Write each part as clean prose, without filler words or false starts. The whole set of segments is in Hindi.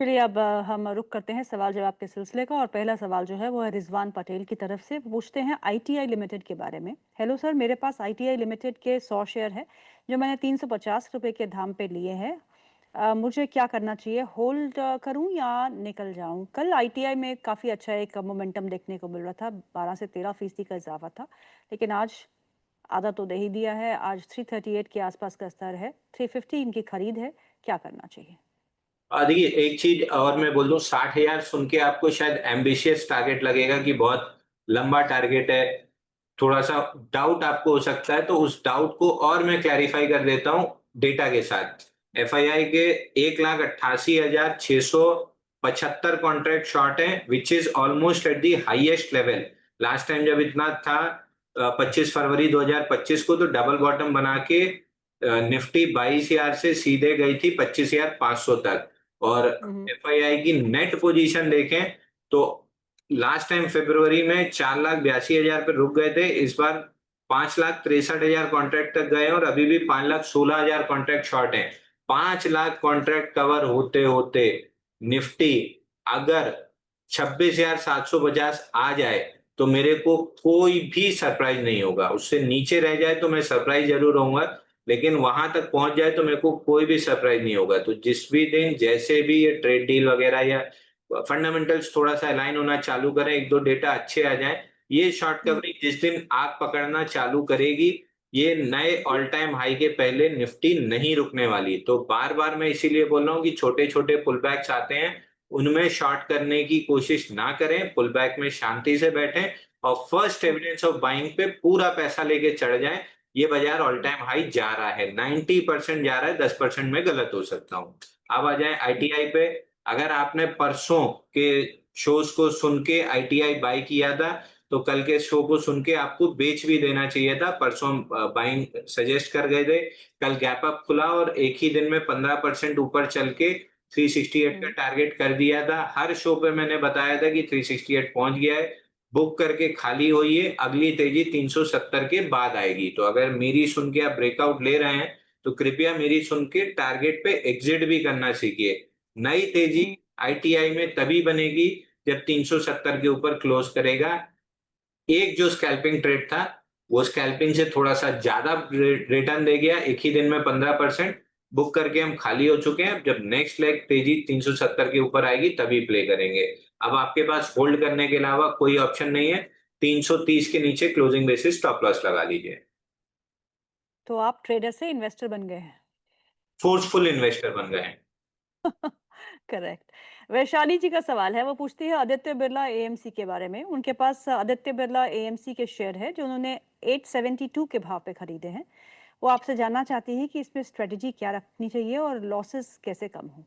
चलिए अब हम रुख करते हैं सवाल जवाब के सिलसिले का और पहला सवाल जो है वो है रिजवान पटेल की तरफ से। वो पूछते हैं आईटीआई लिमिटेड के बारे में। हेलो सर, मेरे पास आईटीआई लिमिटेड के 100 शेयर है जो मैंने 350 रुपए के दाम पे लिए हैं। मुझे क्या करना चाहिए? होल्ड करूं या निकल जाऊं? कल आईटीआई में काफ़ी अच्छा एक मोमेंटम देखने को मिल रहा था, 12 से 13% का इजाफा था, लेकिन आज आधा तो दे ही दिया है। आज 338 के आसपास का स्तर है, 350 इनकी खरीद है। क्या करना चाहिए? देखिए, एक चीज और मैं बोल दूं, 60,000 सुन के आपको शायद एम्बिशियस टारगेट लगेगा कि बहुत लंबा टारगेट है। थोड़ा सा डाउट आपको हो सकता है, तो उस डाउट को और मैं क्लैरिफाई कर देता हूं डेटा के साथ। एफआईआई के 1,88,675 कॉन्ट्रैक्ट शॉर्ट हैं, which is almost at the highest level. Last time जब इतना था 25 फरवरी 2025 को, तो डबल बॉटम बना के निफ्टी 22,000 से सीधे गई थी 25,500 तक। और हम्म। एफआईआई की नेट पोजीशन देखें तो लास्ट टाइम फरवरी में 4,82,000 पे रुक गए थे। इस बार 5,63,000 कॉन्ट्रैक्ट तक गए और अभी भी 5,16,000 कॉन्ट्रैक्ट शॉर्ट है। 5 लाख कॉन्ट्रैक्ट कवर होते होते निफ्टी अगर 26,750 आ जाए तो मेरे को कोई भी सरप्राइज नहीं होगा। उससे नीचे रह जाए तो मैं सरप्राइज जरूर होऊंगा, लेकिन वहां तक पहुंच जाए तो मेरे को कोई भी सरप्राइज नहीं होगा। तो जिस भी दिन जैसे भी ये ट्रेड डील वगैरह या फंडामेंटल्स थोड़ा सा अलाइन होना चालू करें, एक दो डेटा अच्छे आ जाएं, ये शॉर्ट हम्म। कवरिंग जिस दिन आग पकड़ना चालू करेगी, ये नए ऑल टाइम हाई के पहले निफ्टी नहीं रुकने वाली। तो बार बार मैं इसीलिए बोल रहा हूँ कि छोटे छोटे पुल बैक्स आते हैं, उनमें शॉर्ट करने की कोशिश ना करें। पुल बैक में शांति से बैठें और फर्स्ट एविडेंस ऑफ बाइंग पे पूरा पैसा लेके चढ़ जाएं। ये बाजार ऑल टाइम हाई जा रहा है, 90% जा रहा है, 10% में गलत हो सकता हूँ। अब आ जाए आईटीआई पे। अगर आपने परसों के शोज को सुन के आईटीआई बाय किया था, तो कल के शो को सुन के आपको बेच भी देना चाहिए था। परसों बाइंग सजेस्ट कर गए थे। कल गैप अप खुला और एक ही दिन में 15% ऊपर चल के 368 का हम्म। टारगेट कर दिया था। हर शो पे मैंने बताया था कि 368 पहुंच गया है, बुक करके खाली होइए, अगली तेजी 370 के बाद आएगी। तो अगर मेरी सुन के आप ब्रेकआउट ले रहे हैं तो कृपया मेरी सुन के टारगेट पे एग्जिट भी करना सीखिए। नई तेजी आईटीआई में तभी बनेगी जब 370 के ऊपर क्लोज करेगा। एक जो स्कैल्पिंग ट्रेड था, वो स्कैल्पिंग से थोड़ा सा ज्यादा रिटर्न दे गया, एक ही दिन में 15%। बुक करके हम खाली हो चुके हैं। जब नेक्स्ट लेग तेजी 370 के ऊपर आएगी तभी प्ले करेंगे। अब आपके पास होल्ड करने के अलावा कोई ऑप्शन नहीं है। 330 के नीचे क्लोजिंग बेसिस स्टॉप लॉस लगा लीजिए। तो आप ट्रेडर से इन्वेस्टर बन गए हैं। फोर्सफुल इन्वेस्टर बन गए हैं। करेक्ट। वैशाली जी का सवाल है, वो पूछती है आदित्य बिरला एएमसी के बारे में। उनके पास आदित्य बिरला एएमसी के शेयर है जो उन्होंने 872 के भाव पे खरीदे हैं। वो आपसे जानना चाहती है कि इसमें स्ट्रेटजी क्या रखनी चाहिए और लॉसेस कैसे कम हो।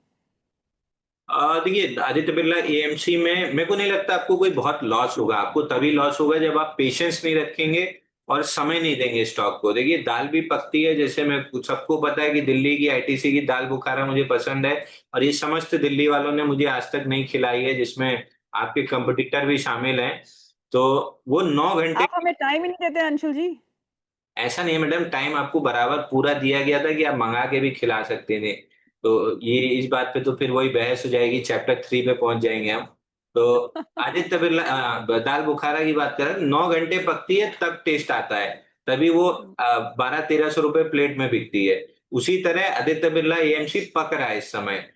देखिए, आदित्य बिरला एएमसी में मेरे को नहीं लगता आपको कोई बहुत लॉस होगा। आपको तभी लॉस होगा जब आप पेशेंस नहीं रखेंगे और समय नहीं देंगे स्टॉक को। देखिए, दाल भी पकती है, जैसे मैं सबको पता है कि दिल्ली की आईटीसी की दाल बुखारा मुझे पसंद है, और ये समस्त दिल्ली वालों ने मुझे आज तक नहीं खिलाई है, जिसमें आपके कंपटीटर भी शामिल हैं। तो वो 9 घंटे। आप हमें टाइम ही नहीं देते अंशुल जी। ऐसा नहीं है मैडम, टाइम आपको बराबर पूरा दिया गया था कि आप मंगा के भी खिला सकते थे। तो ये इस बात पे तो फिर वही बहस हो जाएगी, चैप्टर 3 पे पहुंच जाएंगे हम। तो आदित्य बिरला दाल बुखारा की बात करें, 9 घंटे पकती है तब टेस्ट आता है, तभी वो 1200-1300 रुपए प्लेट में बिकती है। उसी तरह आदित्य बिरला एएमसी पक रहा है इस समय।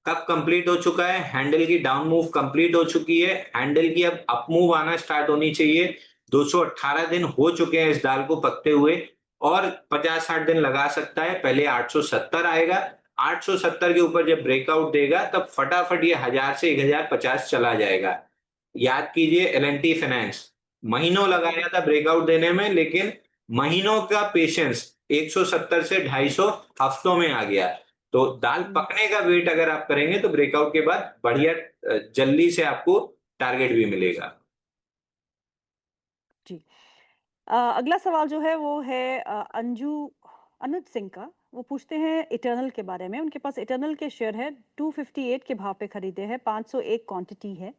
कब कंप्लीट हो चुका है? हैंडल की डाउन मूव कंप्लीट हो चुकी है, हैंडल की अब अप मूव आना स्टार्ट होनी चाहिए। 218 दिन हो चुके हैं इस दाल को पकते हुए, और 50-60 दिन लगा सकता है। पहले 870 आएगा, 870 के ऊपर जब ब्रेकआउट देगा तब फटाफट ये 1000 से 1050 चला जाएगा। याद कीजिए, एल&टी फाइनेंस महीनों लगाया था ब्रेकआउट देने में, लेकिन महीनों का पेशेंस 170 से 250 हफ्तों में आ गया। तो दाल पकने का वेट अगर आप करेंगे तो ब्रेकआउट के बाद बढ़िया जल्दी से आपको टारगेट भी मिलेगा। जी। अगला सवाल जो है वो है अंजू अनुज सिंह का। वो पूछते हैं इटर्नल के बारे में। उनके पास इटर्नल के शेयर है, 258 के भाव पे खरीदे हैं, 501 क्वांटिटी है।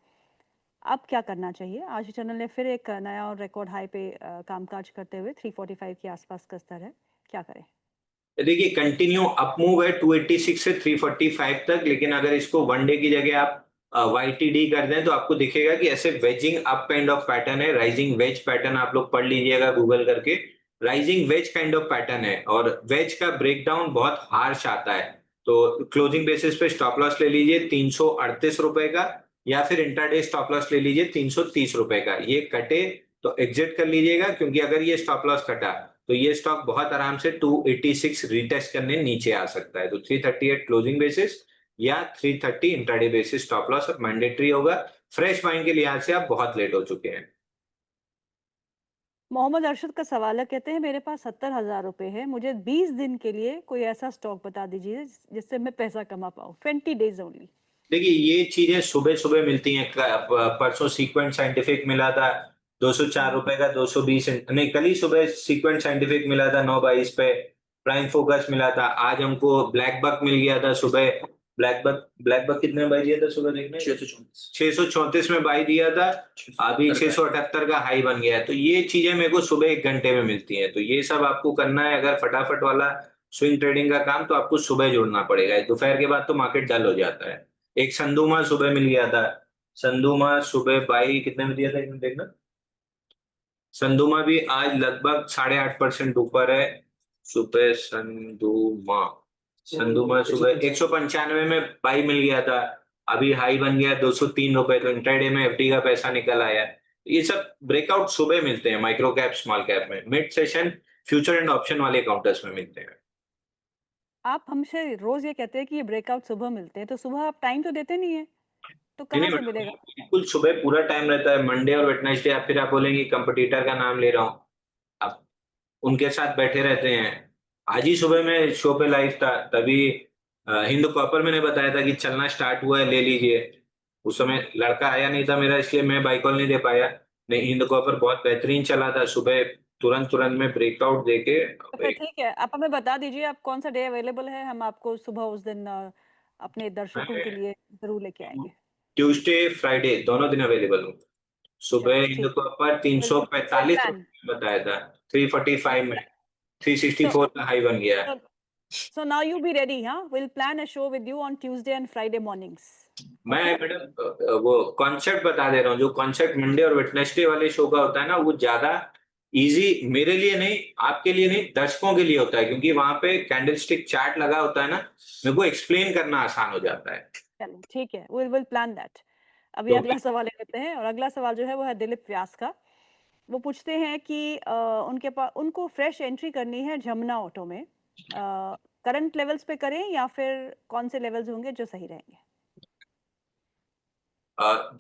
अब क्या करना चाहिए? आज इटर्नल ने फिर एक नया और रिकॉर्ड हाई पे कामकाज करते हुए 345 के आसपास का स्तर है। क्या करें? देखिए कंटिन्यू अप मूव है 286 से 345 तक, लेकिन अगर इसको वन डे की जगह आप YTD कर दें तो आपको दिखेगा कि ऐसे waging up kind of pattern है, राइजिंग वेज पैटर्न आप लोग पढ़ लीजिएगा गूगल करके। Rising veg kind of pattern है और वेज का ब्रेकडाउन बहुत हार्श आता है। तो क्लोजिंग बेसिस पे स्टॉप लॉस ले लीजिए 338 रुपए का, या फिर इंट्राडे स्टॉप लॉस ले लीजिए 330 रुपए का। ये कटे तो एग्जिट कर लीजिएगा, क्योंकि अगर ये स्टॉप लॉस कटा तो ये स्टॉक बहुत आराम से 286 रिटेस्ट करने नीचे आ सकता है। तो 338 क्लोजिंग बेसिस या 330 intraday basis stop loss mandatory होगा। फ्रेश बाइंग के लिहाज से आप बहुत लेट हो चुके हैं। मोहम्मद अरशद का सवाल है, कहते हैं मेरे पास 70,000 रुपए है, मुझे 20 दिन के लिए कोई ऐसा स्टॉक बता दीजिए जिससे मैं पैसा कमा पाऊँ, 20 डेज ओनली। देखिए ये चीजें सुबह सुबह मिलती हैं। परसों सीक्वेंट साइंटिफिक मिला था 204 रुपए का, 220 नहीं, कल ही सुबह सीक्वेंट साइंटिफिक मिला था 9:22 पे। प्राइम फोकस मिला था। आज हमको ब्लैक बक मिल गया था सुबह। ब्लैक बक कितने में बाई दिया था सुबह देखने? 634 में बाई दिया था। अभी 678 का हाई बन गया है। तो ये चीजें मेरे को सुबह 1 घंटे में मिलती हैं। तो ये सब आपको करना है अगर फटाफट वाला स्विंग ट्रेडिंग का काम, तो आपको सुबह जुड़ना पड़ेगा। दोपहर के बाद तो मार्केट डल हो जाता है। एक संदूमा सुबह मिल गया था। संदूमा सुबह बाई कितने में दिया था एक मिनट देखना। संदूमा भी आज लगभग 8.5% ऊपर है। सुबह संदूमा, संदूमा सुबह 195 में बाई मिल गया था। अभी हाई बन गया 203 रुपए। तो इंट्राडे में एफडी का पैसा निकल आया। ये सब ब्रेकआउट सुबह मिलते हैं माइक्रो कैप स्मॉल कैप में। Mid session future and option वाले काउंटर्स में मिलते हैं। आप हमसे रोज ये कहते हैं कि ये ब्रेकआउट सुबह मिलते हैं, तो सुबह आप टाइम तो देते नहीं है, तो नहीं कहाँ नहीं से मैडम, मिलेगा? बिल्कुल सुबह पूरा टाइम रहता है। मंडे और वेडनेसडे आप फिर आप बोलेंगे कंपटीटर का नाम ले रहा हूँ, आप उनके साथ बैठे रहते हैं। आज ही सुबह मैं शो पे लाइव था, तभी हिंद कॉपर मैंने बताया था कि चलना स्टार्ट हुआ है, ले लीजिए। उस समय लड़का आया नहीं था मेरा, इसलिए मैं बाई कॉल नहीं दे पाया। नहीं, हिंद कॉपर बहुत बेहतरीन चला था सुबह। तुरंत तुरंत में ब्रेकआउट देके तो फिर ठीक है, आप हमें बता दीजिए आप कौन सा डे अवेलेबल है, हम आपको सुबह उस दिन अपने दर्शकों के लिए जरूर लेके आएंगे। ट्यूसडे फ्राइडे दोनों दिन अवेलेबल हूँ। सुबह चलिए हिंद ठीक है, कॉपर तीन विल सौ विल पैंतालीस प्लान रुपये बताया था। 345 में विल 364 का हाई बन गया है। So, so now you be ready, huh? We'll plan a show with you on Tuesday and Friday mornings. मैं Okay? मैडम वो कॉन्सेप्ट बता दे रहा हूँ। जो कॉन्सेप्ट मंडे और वेडनेसडे वाले शो का होता है ना, वो ज्यादा इजी मेरे लिए नहीं, आपके लिए नहीं, दर्शकों के लिए होता है, क्योंकि वहां पे कैंडलस्टिक चार्ट लगा होता है ना, मेरे को एक्सप्लेन करना आसान हो जाता है। चलिए ठीक है, we'll plan that. अभी तो अगला सवाल ले लेते हैं, और अगला सवाल जो है वो है दिलीप व्यास का। वो पूछते हैं कि उनके पास उनको फ्रेश एंट्री करनी है जमुना ऑटो में, करंट लेवल्स पे करें या फिर कौन से लेवल्स होंगे जो सही रहेंगे?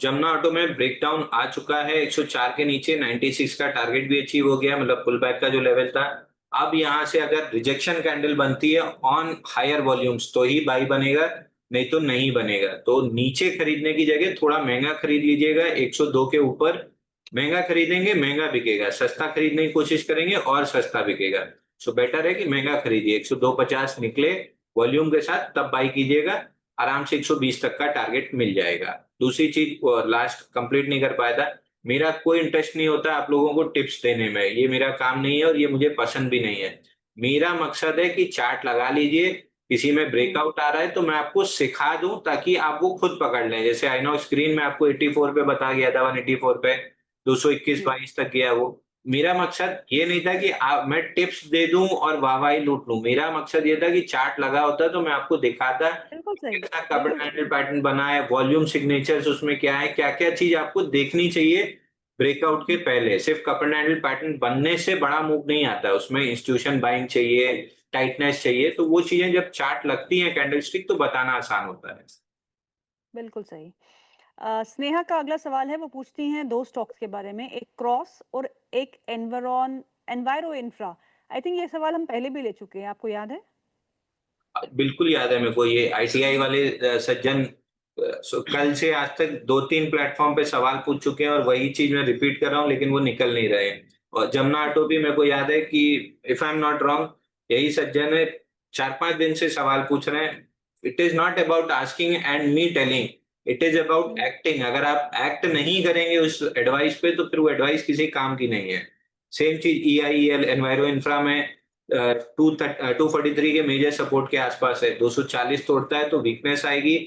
जमुना ऑटो में ब्रेकडाउन आ चुका है 104 के नीचे। 96 का टारगेट भी अचीव हो गया, मतलब पुल बैक का जो लेवल था। अब यहां से अगर रिजेक्शन कैंडल बनती है ऑन हायर वॉल्यूम्स तो ही बाई बनेगा, नहीं तो नहीं बनेगा। तो नीचे खरीदने की जगह थोड़ा महंगा खरीद लीजिएगा। 102 के ऊपर महंगा खरीदेंगे महंगा बिकेगा, सस्ता खरीदने की कोशिश करेंगे और सस्ता बिकेगा। सो बेटर है कि महंगा खरीदिए। 102.50 निकले वॉल्यूम के साथ तब बाई कीजिएगा। आराम से 120 तक का टारगेट मिल जाएगा। दूसरी चीज लास्ट कंप्लीट नहीं कर पाया था। मेरा कोई इंटरेस्ट नहीं होता आप लोगों को टिप्स देने में, ये मेरा काम नहीं है और ये मुझे पसंद भी नहीं है। मेरा मकसद है कि चार्ट लगा लीजिए, किसी में हम्म, ब्रेकआउट आ रहा है तो मैं आपको सिखा दूं ताकि आप वो खुद पकड़ लें। जैसे आई नो स्क्रीन में आपको 84 पे बता गया था, 184 पे 221 जी, 22 तक गया वो। मेरा मकसद ये नहीं था कि मैं टिप्स दे दूं और वाहवाही लूट लूं। मेरा मकसद ये था कि चार्ट लगा होता तो मैं आपको दिखाता बिल्कुल सही, कैसा कपड़ा बिल्कुल हैंडल सही। पैटर्न बना है, वॉल्यूम सिग्नेचर्स उसमें क्या है, क्या क्या चीज आपको देखनी चाहिए ब्रेकआउट के पहले। सिर्फ कपड़ा हैंडल पैटर्न बनने से बड़ा मूव नहीं आता है, उसमें इंस्टीट्यूशन बाइंग चाहिए, टाइटनेस चाहिए। तो वो चीजें जब चार्ट लगती हैं कैंडलस्टिक तो बताना आसान होता है। बिल्कुल सही। स्नेहा का अगला सवाल है, वो पूछती हैं 2 स्टॉक्स के बारे में, एक क्रॉस और एक एनवायरो इंफ्रा। आई थिंक ये सवाल हम पहले भी ले चुके हैं, आपको याद है? बिल्कुल याद है मेरे को। ये आईटीआई वाले सज्जन कल से आज तक 2-3 प्लेटफॉर्म पे सवाल पूछ चुके हैं और वही चीज मैं रिपीट कर रहा हूँ, लेकिन वो निकल नहीं रहे हैं। और जमुना ऑटो भी मेरे को याद है कि if I am not wrong यही सज्जन है, 4-5 दिन से सवाल पूछ रहे हैं। It is not about asking and me telling, it is about hmm, acting. अगर आप एक्ट नहीं करेंगे उस एडवाइस पे तो फिर वो एडवाइस किसी काम की नहीं है। सेम चीज EIEL एनवायरो इंफ्रा में 243 के मेजर सपोर्ट के आसपास है, 240 तोड़ता है तो वीकनेस आएगी,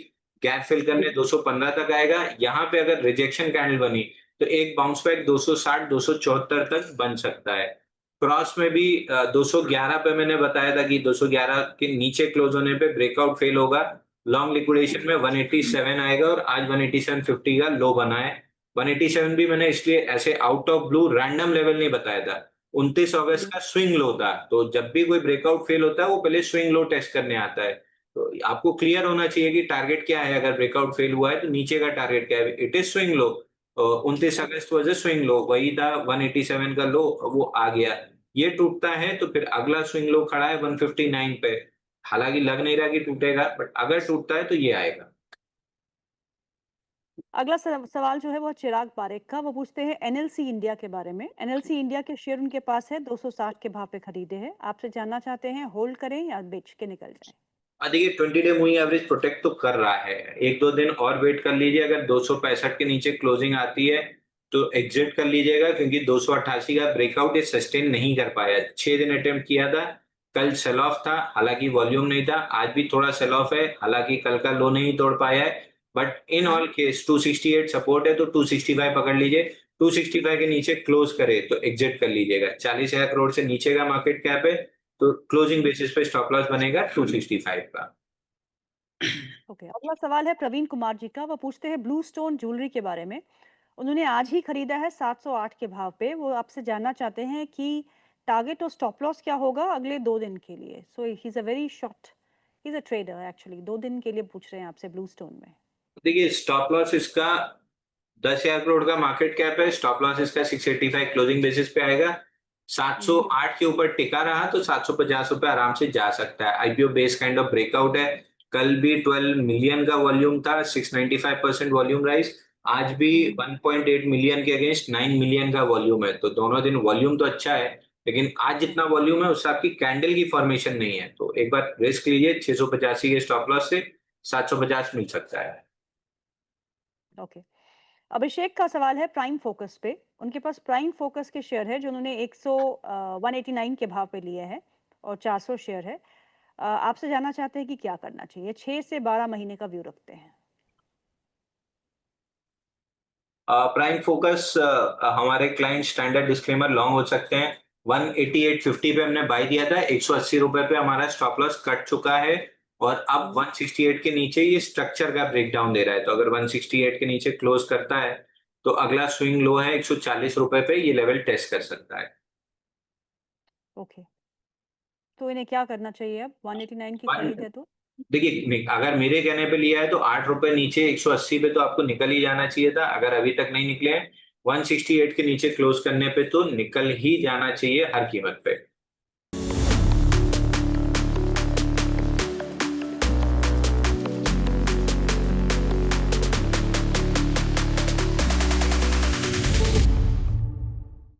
गैप फिल करने 215 तक आएगा। यहाँ पे अगर रिजेक्शन कैंडल बनी तो एक बाउंस बैक 260 274 तक बन सकता है। क्रॉस में भी 211 पे मैंने बताया था कि 211 के नीचे क्लोज होने पे ब्रेकआउट फेल होगा। लॉन्ग लिक्विडेशन में 187 आएगा और आज 187.50 का लो बना है। 187 भी मैंने इसलिए ऐसे out of blue random level नहीं बताया था। 29 अगस्त का स्विंग लो था, तो जब भी कोई ब्रेकआउट फेल होता है वो पहले स्विंग लो टेस्ट करने आता है। तो आपको क्लियर होना चाहिए कि टारगेट क्या है। अगर ब्रेकआउट फेल हुआ है तो नीचे का टारगेट क्या है। It is swing low. 29 अगस्त वजह स्विंग लो वही था, 187 का लो वो आ गया। ये टूटता है तो फिर अगला स्विंग लो खड़ा है 159 पे। हालांकि लग नहीं रहा कि टूटेगा, बट अगर टूटता है तो ये आएगा। अगला सवाल जो है वो चिराग पारेख का। वो पूछते हैं एनएलसी इंडिया के बारे में। एनएलसी इंडिया के शेयर उनके पास है, 260 के भाव पे खरीदे हैं। आपसे जानना चाहते हैं होल्ड करें या बेच के निकल जाएं। देखिए 20 डे मूविंग एवरेज प्रोटेक्ट तो कर रहा है। एक दो दिन और वेट कर लीजिए, अगर 265 के नीचे क्लोजिंग आती है तो एग्जिट कर लीजिएगा, क्योंकि 288 का ब्रेकआउट ये सस्टेन नहीं कर पाया। 6 दिन अटेम्प्ट किया था, कल सेल ऑफ था, हालांकि वॉल्यूम नहीं था। आज भी थोड़ा सेल ऑफ है, हालांकि कल का लो नहीं तोड़ पाया है। But in all case 268 support है तो 265 पकड़ लीजिए। 265 के नीचे क्लोज करे तो एग्जिट कर लीजिएगा। 40,000 करोड़ से नीचे का मार्केट कैप है तो क्लोजिंग बेसिस पे स्टॉप लॉस बनेगा 265 का। ओके, अगला सवाल है प्रवीण कुमार जी का। वो पूछते हैं ब्लू स्टोन ज्वेलरी के बारे में। उन्होंने आज ही खरीदा है 708 के भाव पे। वो आपसे जानना चाहते हैं कि टारगेट और स्टॉप लॉस क्या होगा अगले 2 दिन के लिए। So he is a very short, he is a trader actually. 2 दिन के लिए पूछ रहे हैं आपसे ब्लू स्टोन में। देखिए स्टॉप लॉस इसका 10,000 करोड़ का मार्केट कैप है। स्टॉप लॉस इसका 685 क्लोजिंग बेसिस पे आएगा। 708 के ऊपर टिका रहा तो 750 रुपए आराम से जा सकता है। IPO base kind of breakout है। कल भी 12 मिलियन का वॉल्यूम था, 695% वॉल्यूम राइज। आज भी 1.8 मिलियन के अगेंस्ट 9 मिलियन का वॉल्यूम है, तो दोनों दिन वॉल्यूम तो अच्छा है, लेकिन आज जितना वॉल्यूम है उससे आपकी कैंडल की फॉर्मेशन नहीं है। तो एक बार रिस्क लीजिए, 685 के स्टॉप लॉस से 750 मिल सकता है। ओके, अभिषेक का सवाल है प्राइम फोकस पे। उनके पास प्राइम फोकस के शेयर है जो उन्होंने 189 के भाव पे लिए हैं और 400 शेयर है। आपसे जानना चाहते हैं कि क्या करना चाहिए। 6 से 12 महीने का व्यू रखते हैं। प्राइम फोकस हमारे क्लाइंट स्टैंडर्ड डिस्क्लेमर लॉन्ग हो सकते हैं। 188.50 पे हमने बाय दिया था, 180 रुपए पे हमारा स्टॉप लॉस कट चुका है और अब 168 के नीचे ये स्ट्रक्चर का ब्रेकडाउन दे रहा है। तो अगर 168 के नीचे क्लोज करता है तो अगला स्विंग लो है 140 रुपए पे, ये लेवल टेस्ट कर सकता है। ओके, तो इन्हें क्या करना चाहिए अब 189 की खरीद वन है तो। देखिए अगर मेरे कहने पे लिया है तो 8 रुपए नीचे 180 पे तो आपको निकल ही जाना चाहिए था। अगर अभी तक नहीं निकले हैं, 168 के नीचे क्लोज करने पे तो निकल ही जाना चाहिए हर कीमत पे।